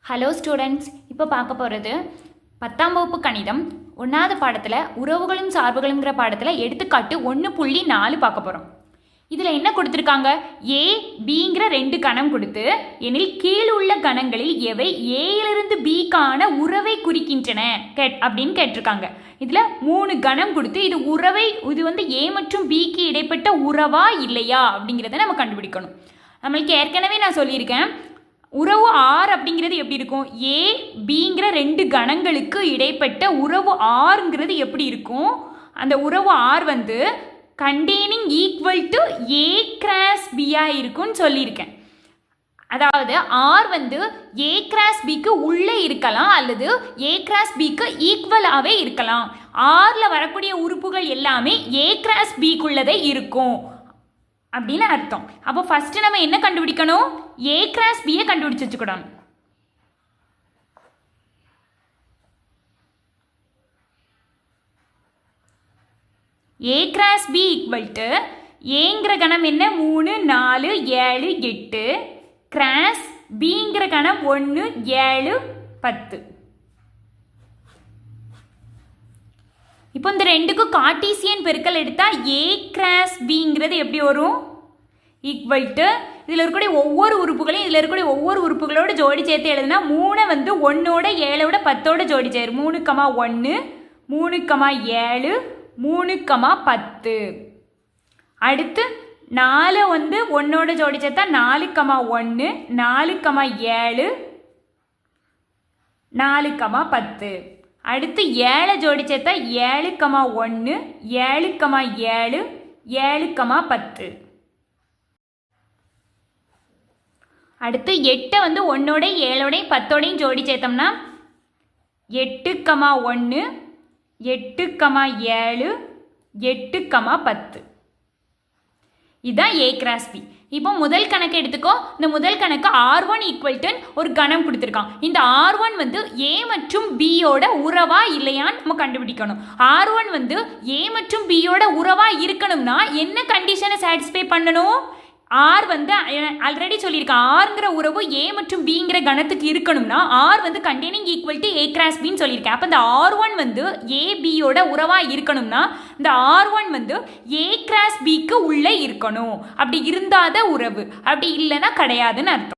Hello students, இப்போ பார்க்க போகிறது 10ஆம் வகுப்பு கணிதம் 1வது பாடத்தில் உறவுகளும் சார்புகளுங்கிற பாடத்தில் எடுத்துக்காட்டு 1.4 பார்க்க போகிறோம். இதில் என்ன கொடுத்துருக்காங்க? ஏ பிங்கிற 2 கணம் கொடுத்து எனில் கீழுள்ள கணங்களில் எவை ஏயிலிருந்து பிக்கான உறவை குறிக்கின்றன அப்படின்னு கேட்டிருக்காங்க. இதில் 3 கணம் கொடுத்து இது ஏ மற்றும் பிக்கு இடைப்பட்ட உறவா இல்லையா அப்படிங்கிறத நம்ம கண்டுபிடிக்கணும். நம்மளுக்கு ஏற்கனவே நான் சொல்லியிருக்கேன், உறவு ஆர் அப்படிங்கிறது எப்படி இருக்கும்? ஏ பிங்கிற 2 கணங்களுக்கு இடைப்பட்ட உறவு ஆறுங்கிறது எப்படி இருக்கும்? அந்த உறவு R containing equal to A cross பியாக இருக்கும்னு சொல்லியிருக்கேன். அதாவது ஆர் ஏ கிராஸ் பிக்கு உள்ளே இருக்கலாம் அல்லது ஏ கிராஸ் பிக்கு ஈக்குவலாகவே இருக்கலாம். ஆரில் வரக்கூடிய உறுப்புகள் எல்லாமே ஏ கிராஸ் பிக்குள்ளதே இருக்கும் அப்படின்னு அர்த்தம். அப்போ ஃபர்ஸ்ட் நம்ம என்ன கண்டுபிடிக்கணும்? ஏ கிராஸ் பியை கண்டுபிடிச்சு வச்சுக்கணும். A cross B equal to ஏங்கிற கணம் என்ன? 3 4 7 8 கிராஸ் பிங்கிற கணம் 1 7 10. இப்போ இந்த 2க்கும் கார்ட்டீசியன் பெருக்கல் எடுத்தால் ஏ கிராஸ் பிங்கிறது எப்படி வரும்? ஈக்குவல் டு இதில் இருக்கக்கூடிய ஒவ்வொரு உறுப்புகளையும் இதில் இருக்கக்கூடிய ஒவ்வொரு உறுப்புகளோட ஜோடி சேர்த்து எழுதுனா 3 1ஓட 7ஓட 10ஓட ஜோடி சேரு. 3, 1 3, 7 3, 10. அடுத்து 4 1ஓட ஜோடி சேர்த்தா 4, 1 4, 7 4, 10. அடுத்து 7 ஜோடி சேர்த்தா 7, 1 7, 7 7, 10. அடுத்து 8 1ஓட 7ஓடையும் 10ஓடையும் ஜோடி சேர்த்தோம்னா 8, 1 8, 7 8, 10. இதுதான் ஏ கிராஸ் பி. இப்போ முதல் கணக்கு எடுத்துக்கோ. இந்த முதல் கணக்கு R1 ஈக்குவல் டு ஒரு கணம் கொடுத்துருக்கான். இந்த R1 ஏ மற்றும் பியோட உறவா இல்லையான்னு நம்ம கண்டுபிடிக்கணும். R1 ஏ மற்றும் பியோட உறவா இருக்கணும்னா என்ன கண்டிஷனை சாட்டிஸ்ஃபை பண்ணணும்? ஆர் ஆல்ரெடி சொல்லியிருக்கேன், ஆறுங்கிற உறவு ஏ மற்றும் பிங்கிற கணத்துக்கு இருக்கணும்னா R containing equal to A cross பின்னு சொல்லியிருக்கேன். அப்போ இந்த R1 ஏ பியோட உறவா இருக்கணும்னா இந்த R1 ஏ கிராஸ் பிக்கு உள்ளே இருக்கணும். அப்படி இருந்தாத உறவு, அப்படி இல்லைன்னா கிடையாதுன்னு அர்த்தம்.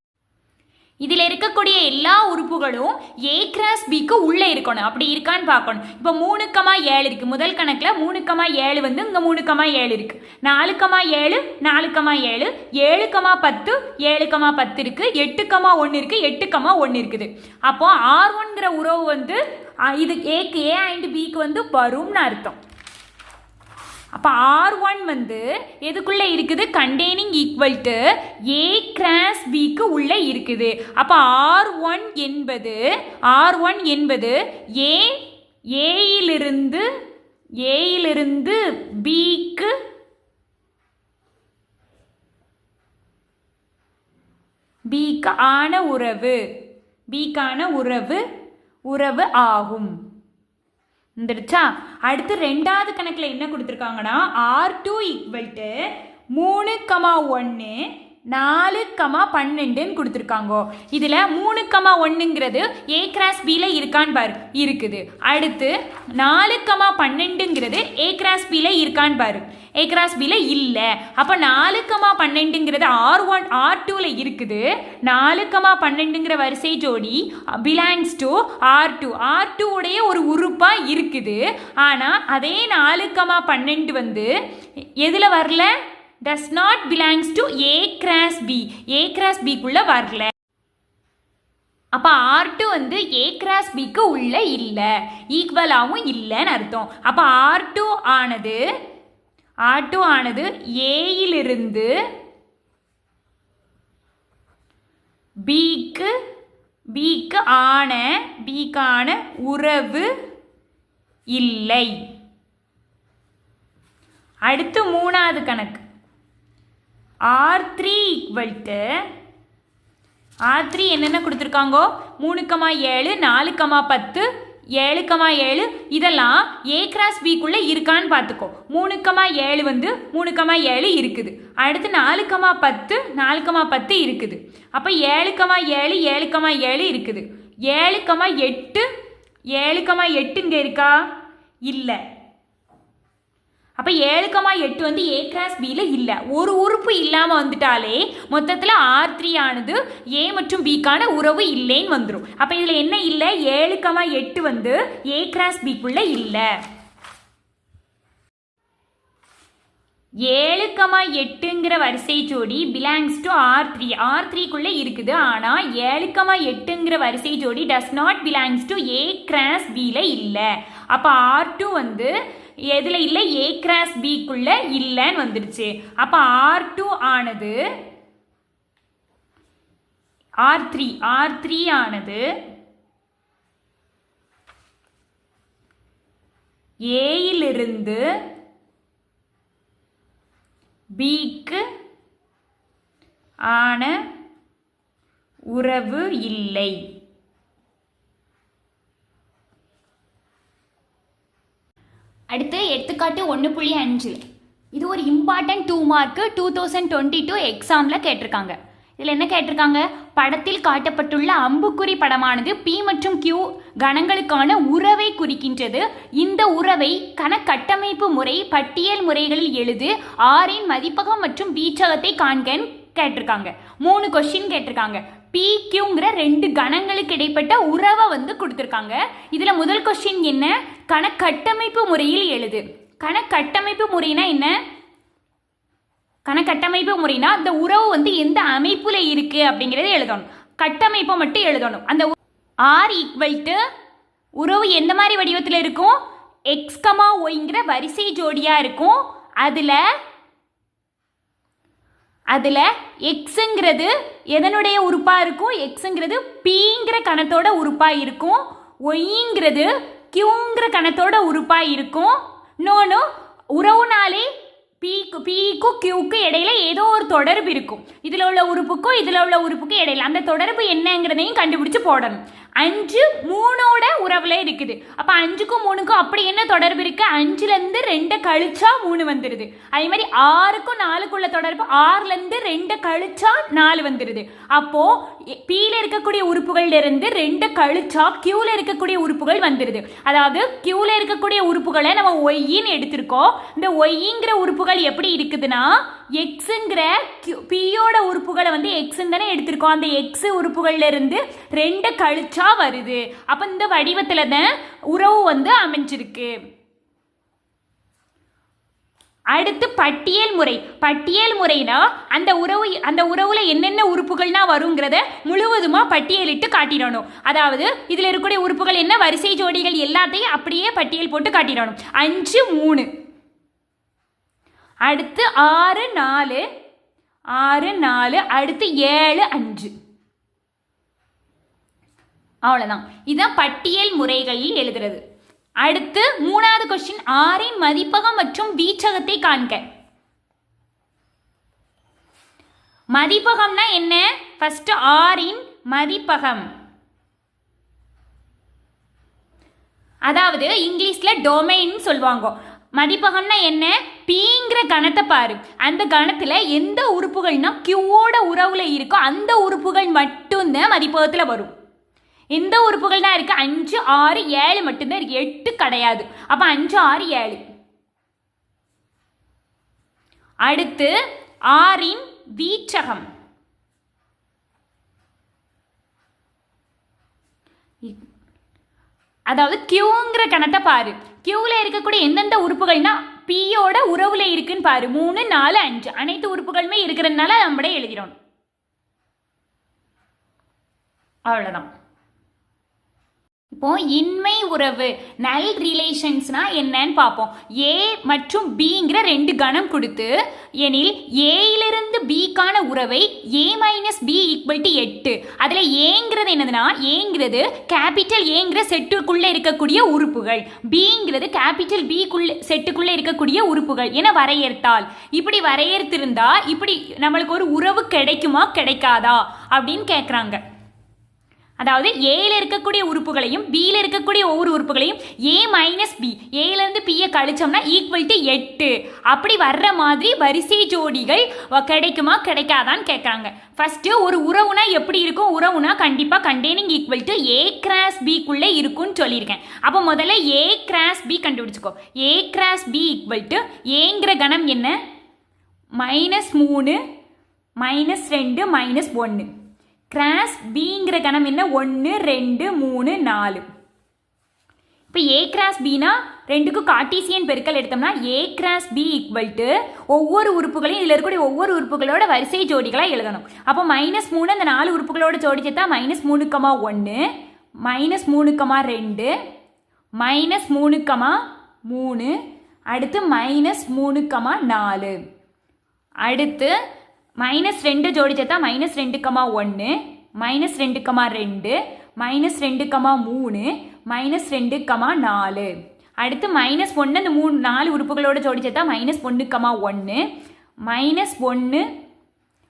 இதில் இருக்கக்கூடிய எல்லா உறுப்புகளும் ஏ கிராஸ் பிக்கு உள்ளே இருக்கணும். அப்படி இருக்கான்னு பார்க்கணும். இப்போ 3, 7 இருக்குது. முதல் கணக்கில் 3, 7 இங்கே 3, 7 இருக்குது. 4, 7 4, 7 7, 10 7, 10 இருக்குது. 8, 1 இருக்குது. 8, 1 இருக்குது. அப்போ R1ங்கிற உறவு இது ஏக்கு ஏ அண்ட் பிக்கு வரும்னு அர்த்தம். அப்போ R1 எதுக்குள்ளே இருக்குது? Containing equal to A cross பிக்கு உள்ளே இருக்குது. அப்போ R1 என்பது ஏயிலிருந்து பிக்கு ஆன உறவு ஆகும். வந்துடுச்சா? அடுத்து 2வது கணக்கில் என்ன கொடுத்துருக்காங்கன்னா R2 ஈக்குவல் டு 3, 1 4, 12ன்னு கொடுத்துருக்காங்க. இதில் 3, 1ங்கிறது ஏ கிராஸ் பியில் இருக்கான்னு பாரு, இருக்குது. அடுத்து 4, 12ங்கிறது ஏ கிராஸ் பியில் இருக்கான்னு பாரு, ஏ கிராஸ் பியில் இல்லை. அப்போ 4, 12ங்கிறது R2ல இருக்குது. 4, 12ங்கிற வரிசை ஜோடி பிலாங்ஸ் டு R2 உடைய ஒரு உறுப்பாக இருக்குது. ஆனால் அதே 4, 12 எதில் வரல? does not belongs to A cross B. A cross B குள்ள வரல. அப்போ R2 A cross B க்கு உள்ள இல்லை, ஈக்குவலாகவும் இல்லைன்னு அர்த்தம். அப்போ R2 ஆனது ஏயிலிருந்து பிக்கான உறவு இல்லை. அடுத்து 3வது கணக்கு R3 ஈக்குவல் டு R3 என்னென்ன கொடுத்துருக்காங்கோ? 3, 7 4, 10 7,7 இதெல்லாம் A கிராஸ் பிக்குள்ளே இருக்கான்னு பார்த்துக்கோ. 3,7 வந்து 3,7 இருக்குது. அடுத்து 4,10 4,10 இருக்குது. அப்போ 7,7 7,7 இருக்குது. 7,8 7,8 இங்கே இருக்கா? இல்லை. அப்போ 7,8 வந்து A கிராஸ் பியில் இல்லை. ஒரு உறுப்பு இல்லாமல் வந்துட்டாலே மொத்தத்தில் R3 ஆனது A மற்றும் பிக்கான உறவு இல்லைன்னு வந்துடும். அப்போ இதில் என்ன இல்லை? 7,8 வந்து A கிராஸ் பிக்குள்ளே இல்லை. 7,8ங்கிற வரிசை ஜோடி பிலாங்ஸ் டு R3. R3க்குள்ளே இருக்குது. ஆனால் 7,8ங்கிற வரிசை ஜோடி does not belongs to A cross பியில் இல்லை. அப்போ R2 வந்து எதில் இல்லை? A கிராஸ் பிக்குள்ள இல்லைன்னு வந்துடுச்சு. அப்போ R2 ஆனது R3 ஆனது ஏயிலிருந்து பிக்கு ஆன உறவு இல்லை. அடுத்து எடுத்துக்காட்டு 1.5. இது ஒரு இம்பார்ட்டன்ட் 2 மார்க்கு 2022 எக்ஸாமில் கேட்டிருக்காங்க. இதில் என்ன கேட்டிருக்காங்க? படத்தில் காட்டப்பட்டுள்ள அம்புக்குறி படமானது P மற்றும் Q கணங்களுக்கான உறவை குறிக்கின்றது. இந்த உறவை கணக்கட்டமைப்பு முறை பட்டியல் முறைகளில் எழுது. ஆரின் மதிப்பகம் மற்றும் வீச்சகத்தை காண்கன்னு கேட்டிருக்காங்க. 3 கொஸ்டின் கேட்டிருக்காங்க. PQங்கிற 2 கணங்களுக்கு இடைப்பட்ட உறவை வந்து கொடுத்துருக்காங்க. இதில் முதல் கொஸ்டின் என்ன? கணக்கட்டமைப்பு முறையில் எழுது. கணக்கட்டமைப்பு முறைனா என்ன? கணக்கட்டமைப்பு முறைனா அந்த உறவு வந்து எந்த அமைப்புல இருக்கு அப்படிங்கிறத எழுதணும். கட்டமைப்பை மட்டும் எழுதணும். அந்த R ஈக்குவல் டு உறவு எந்த மாதிரி வடிவத்தில் இருக்கும்? X, Yங்கிற வரிசை ஜோடியாக இருக்கும். அதில் எக்ஸுங்கிறது எதனுடைய உறுப்பாக இருக்கும்? எக்ஸுங்கிறது Pங்கிற கணத்தோட உறுப்பாக இருக்கும். ஒய்ங்கிறது Qங்கிற கணத்தோட உறுப்பாக இருக்கும். இன்னொன்று உறவுனாலே Pக்கும் Qக்கும் இடையில ஏதோ ஒரு தொடர்பு இருக்கும். இதில் உள்ள உறுப்புக்கும் இதில் உள்ள உறுப்புக்கும் இடையில அந்த தொடர்பு என்னங்கிறதையும் கண்டுபிடிச்சு போடணும். 5 3ஓட உறவுல இருக்குது. அப்போ 5க்கும் 3க்கும் அப்படி என்ன தொடர்பு இருக்கு? 5லேருந்து 2 கழிச்சா 3 வந்துடுது. அதே மாதிரி 6க்கும் 4க்குள்ள தொடர்பு 6லேருந்து 2 கழிச்சா 4 வந்துடுது. அப்போ Pல இருக்கக்கூடிய உறுப்புகள்ல இருந்து 2 கழிச்சா Qல இருக்கக்கூடிய உறுப்புகள் வந்துடுது. அதாவது Qல இருக்கக்கூடிய உறுப்புகளை நம்ம ஒய்ன்னு எடுத்திருக்கோம். இந்த ஒய்ங்கிற உறுப்புகள் எப்படி இருக்குதுன்னா எக்ஸுங்கிற பியோட உறுப்புகளை வந்து எக்ஸுன்னு தானே எடுத்திருக்கோம். அந்த எக்ஸ் உறுப்புகள்ல இருந்து 2 கழிச்சா வருது. அப்ப இந்த வடிவத்துல தான் உறவு வந்து அமைஞ்சிருக்கு. அடுத்து பட்டியல் முறை. பட்டியல் முறைனா அந்த உறவுல என்னென்ன உறுப்புகள்னா வருங்கிறத முழுவதுமா பட்டியலிட்டு காட்டிடணும். அதாவது இதுல இருக்கக்கூடிய உறுப்புகள் என்ன, வரிசை ஜோடிகள் எல்லாத்தையும் அப்படியே பட்டியல் போட்டு காட்டிடணும். 5 3, அடுத்து 6 4, 6 4, அடுத்து 7 5. அவ்வளோதான். இதுதான் பட்டியல் முறைகளில் எழுதுறது. அடுத்து 3வது கொஸ்டின், ஆரின் மதிப்பகம் மற்றும் வீச்சகத்தை காண்க. மதிப்பகம்னா என்ன? ஃபர்ஸ்ட் ஆரின் மதிப்பகம், அதாவது இங்கிலீஷ்ல டொமைன் சொல்லுவாங்க. மதிப்பகம்னா என்ன? Pங்கிற கணத்தை பாரு. அந்த கணத்துல எந்த உறுப்புகள்னா Qவோட உறவுல இருக்கோ அந்த உறுப்புகள் மட்டும்தான் மதிப்பகத்துல வரும். எந்த உறுப்புகள் தான் இருக்கு? 5 6 7 மட்டும்தான் இருக்கு, 8 கிடையாது. அப்ப 5 6 7. அடுத்து ஆரின் வீச்சகம், அதாவது Qங்கிற கணத்தை பாரு. Qல இருக்கக்கூடிய எந்தெந்த உறுப்புகள்னா Pயோட உறவுல இருக்குன்னு பாரு. 3 4 5 அனைத்து உறுப்புகளுமே இருக்கிறதுனால நம்மளே எழுதிடணும். அவ்வளோதான். இப்போ இன்மை உறவு நல் ரிலேஷன்ஸ்னா என்னன்னு பார்ப்போம். A மற்றும் Bங்கிற 2 கணம் கொடுத்து எனில் ஏயிலிருந்து பிக்கான உறவை A minus B equal to 8. அதில் ஏங்கிறது என்னதுன்னா, ஏங்கிறது கேபிட்டல் ஏங்கிற செட்டுக்குள்ளே இருக்கக்கூடிய உறுப்புகள், பிங்கிறது கேபிட்டல் B செட்டுக்குள்ளே இருக்கக்கூடிய உறுப்புகள் என வரையறுத்தால், இப்படி வரையறுத்திருந்தா இப்படி நம்மளுக்கு ஒரு உறவு கிடைக்குமா கிடைக்காதா அப்படின்னு கேட்குறாங்க. அதாவது ஏல இருக்கக்கூடிய உறுப்புகளையும் பியில் இருக்கக்கூடிய ஒவ்வொரு உறுப்புகளையும் ஏ மைனஸ் பி ஏலேருந்து பியை கழிச்சோம்னா ஈக்குவல் டு 8 அப்படி வர்ற மாதிரி வரிசை ஜோடிகள் கிடைக்குமா கிடைக்காதான்னு கேட்குறாங்க. ஃபஸ்ட்டு ஒரு உறவுனா எப்படி இருக்கும்? உறவுனா கண்டிப்பாக containing equal to A cross பிக்குள்ளே இருக்குன்னு சொல்லியிருக்கேன். அப்போ முதல்ல ஏ கிராஸ் பி கண்டுபிடிச்சிக்கோ. A cross B equal to ஏங்கிற கணம் என்ன? -3 -2 -1. கிராஸ் பிங்கிற கணம் என்ன? 1 2 3 4. இப்போ ஏ கிராஸ் பினா ரெண்டுக்கும் கார்ட்டீசியன் பெருக்கல் எடுத்தோம்னா A cross B equal to ஒவ்வொரு உறுப்புகளையும் இதில் இருக்கக்கூடிய ஒவ்வொரு உறுப்புகளோட வரிசை ஜோடிகளாக எழுதணும். அப்போ -3 அந்த 4 உறுப்புகளோட ஜோடி சேர்த்தா -3,1 -3,2 -3,3 அடுத்து -3,4 அடுத்து -2 ஜோடி சேர்த்தா -2,1 -2,2 -2,3 -2,4 அடுத்து -1 இந்த 4 உறுப்புகளோட ஜோடி சேர்த்தா -1,1 -1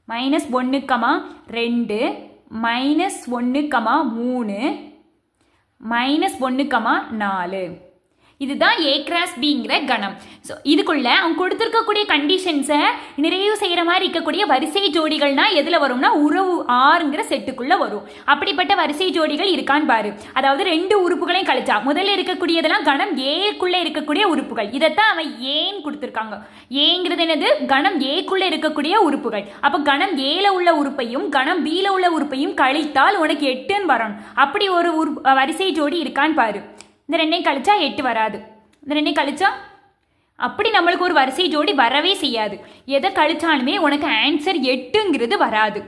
-1,2 -1,4 இதுதான் ஏ கிராஸ் பிங்கிற கணம். ஸோ இதுக்குள்ள அவங்க கொடுத்துருக்கக்கூடிய கண்டிஷன்ஸை நிறைவு செய்கிற மாதிரி இருக்கக்கூடிய வரிசை ஜோடிகள்னா எதில் வரும்னா உறவு ஆறுங்கிற செட்டுக்குள்ளே வரும். அப்படிப்பட்ட வரிசை ஜோடிகள் இருக்கான்னு பாரு. அதாவது 2 உறுப்புகளையும் கழிச்சா முதல்ல இருக்கக்கூடியதெல்லாம் கணம் ஏக்குள்ளே இருக்கக்கூடிய உறுப்புகள். இதைத்தான் அவன் ஏன்னு கொடுத்துருக்காங்க. ஏங்கிறது என்னது? கணம் ஏக்குள்ளே இருக்கக்கூடிய உறுப்புகள். அப்போ கணம் ஏல உள்ள உறுப்பையும் கணம் பியில் உள்ள உறுப்பையும் கழித்தால் உனக்கு 8ன்னு வரணும். அப்படி ஒரு வரிசை ஜோடி இருக்கான்னு பாரு. இந்த 2 கழிச்சா 8 வராது. இந்த 2 கழிச்சா அப்படி நம்மளுக்கு ஒரு வரிசை ஜோடி வரவே செய்யாது. எதை கழிச்சாலுமே உனக்கு ஆன்சர் 8ங்கிறது வராது.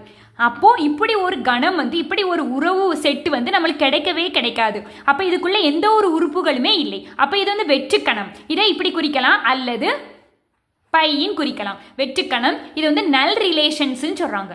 அப்போது இப்படி ஒரு கணம் இப்படி ஒரு உறவு செட்டு நம்மளுக்கு கிடைக்கவே கிடைக்காது. அப்போ இதுக்குள்ளே எந்த ஒரு உறுப்புகளுமே இல்லை. அப்போ இது வெற்றுக்கணம். இதை இப்படி குறிக்கலாம் அல்லது பையின் குறிக்கலாம். வெற்றுக்கணம் இது நல் ரிலேஷன்ஸ்ன்னு சொல்கிறாங்க.